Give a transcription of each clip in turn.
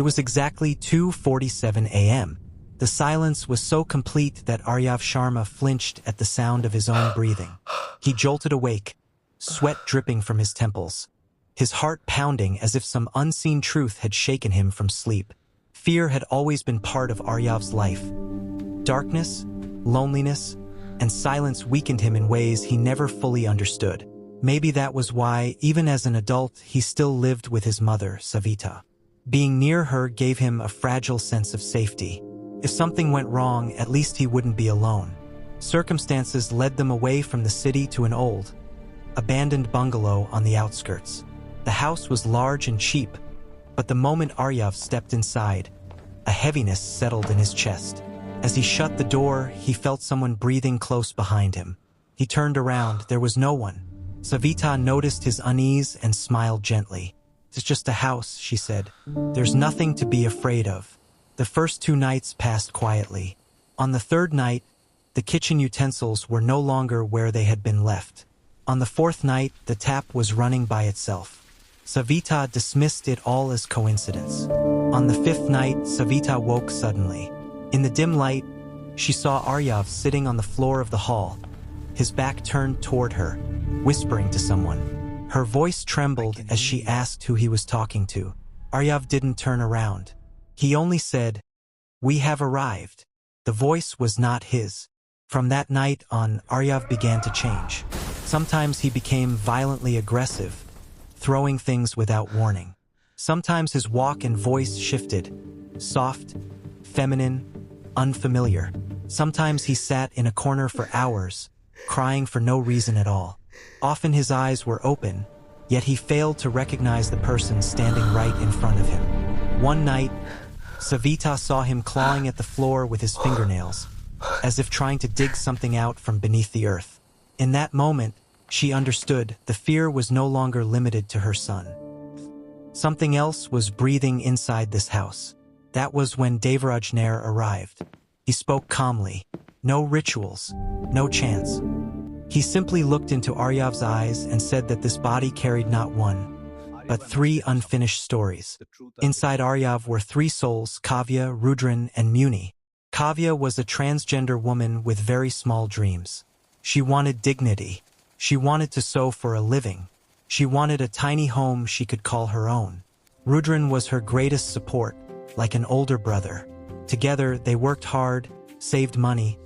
It was exactly 2:47 a.m. The silence was so complete that Aryav Sharma flinched at the sound of his own breathing. He jolted awake, sweat dripping from his temples, his heart pounding as if some unseen truth had shaken him from sleep. Fear had always been part of Aryav's life. Darkness, loneliness, and silence weakened him in ways he never fully understood. Maybe that was why, even as an adult, he still lived with his mother, Savita. Being near her gave him a fragile sense of safety. If something went wrong, at least he wouldn't be alone. Circumstances led them away from the city to an old, abandoned bungalow on the outskirts. The house was large and cheap, but the moment Aryav stepped inside, a heaviness settled in his chest. As he shut the door, he felt someone breathing close behind him. He turned around. There was no one. Savita noticed his unease and smiled gently. "It's just a house," she said. "There's nothing to be afraid of." The first 2 nights passed quietly. On the 3rd night, the kitchen utensils were no longer where they had been left. On the 4th night, the tap was running by itself. Savita dismissed it all as coincidence. On the 5th night, Savita woke suddenly. In the dim light, she saw Aryav sitting on the floor of the hall, his back turned toward her, whispering to someone. Her voice trembled as she asked who he was talking to. Aryav didn't turn around. He only said, "We have arrived." The voice was not his. From that night on, Aryav began to change. Sometimes he became violently aggressive, throwing things without warning. Sometimes his walk and voice shifted, soft, feminine, unfamiliar. Sometimes he sat in a corner for hours, crying for no reason at all. Often his eyes were open, yet he failed to recognize the person standing right in front of him. One night, Savita saw him clawing at the floor with his fingernails, as if trying to dig something out from beneath the earth. In that moment, she understood the fear was no longer limited to her son. Something else was breathing inside this house. That was when Devaraj Nair arrived. He spoke calmly. No rituals, no chants. He simply looked into Aryav's eyes and said that this body carried not one, but 3 unfinished stories. Inside Aryav were 3 souls, Kavya, Rudran, and Muni. Kavya was a transgender woman with very small dreams. She wanted dignity. She wanted to sew for a living. She wanted a tiny home she could call her own. Rudran was her greatest support, like an older brother. Together, they worked hard, saved money,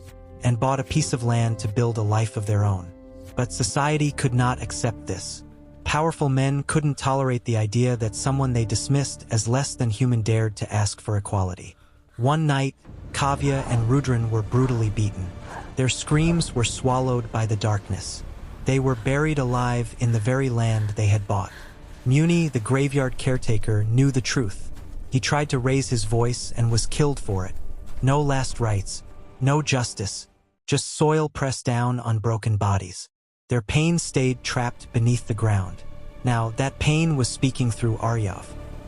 and bought a piece of land to build a life of their own. But society could not accept this. Powerful men couldn't tolerate the idea that someone they dismissed as less than human dared to ask for equality. One night, Kavya and Rudran were brutally beaten. Their screams were swallowed by the darkness. They were buried alive in the very land they had bought. Muni, the graveyard caretaker, knew the truth. He tried to raise his voice and was killed for it. No last rites, no justice, just soil pressed down on broken bodies. Their pain stayed trapped beneath the ground. Now, that pain was speaking through Aryav.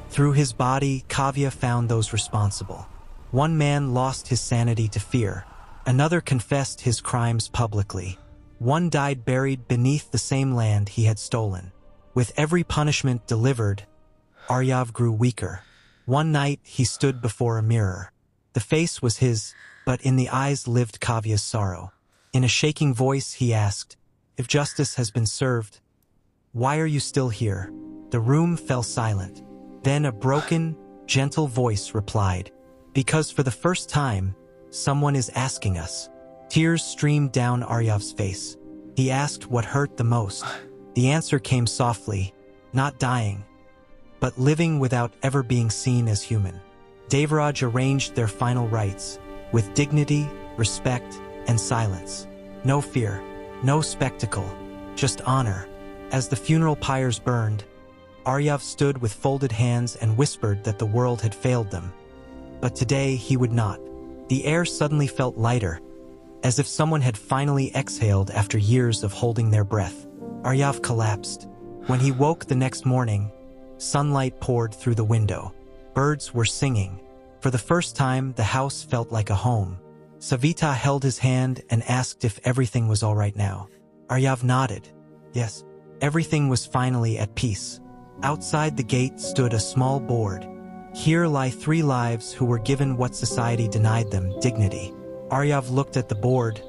Through his body, Kavya found those responsible. One man lost his sanity to fear. Another confessed his crimes publicly. One died buried beneath the same land he had stolen. With every punishment delivered, Aryav grew weaker. One night, he stood before a mirror. The face was his, but in the eyes lived Kavya's sorrow. In a shaking voice, he asked, "If justice has been served, why are you still here?" The room fell silent. Then a broken, gentle voice replied, "Because for the first time, someone is asking us." Tears streamed down Aryav's face. He asked what hurt the most. The answer came softly, not dying, but living without ever being seen as human. Devaraj arranged their final rites, with dignity, respect, and silence. No fear, no spectacle, just honor. As the funeral pyres burned, Aryav stood with folded hands and whispered that the world had failed them. But today he would not. The air suddenly felt lighter, as if someone had finally exhaled after years of holding their breath. Aryav collapsed. When he woke the next morning, sunlight poured through the window. Birds were singing. For the first time, the house felt like a home. Savita held his hand and asked if everything was all right now. Aryav nodded. Yes, everything was finally at peace. Outside the gate stood a small board. Here lie 3 lives who were given what society denied them, dignity. Aryav looked at the board,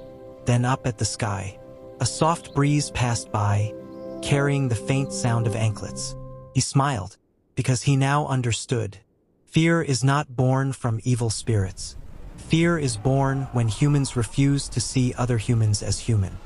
then up at the sky. A soft breeze passed by, carrying the faint sound of anklets. He smiled, because he now understood. Fear is not born from evil spirits. Fear is born when humans refuse to see other humans as human.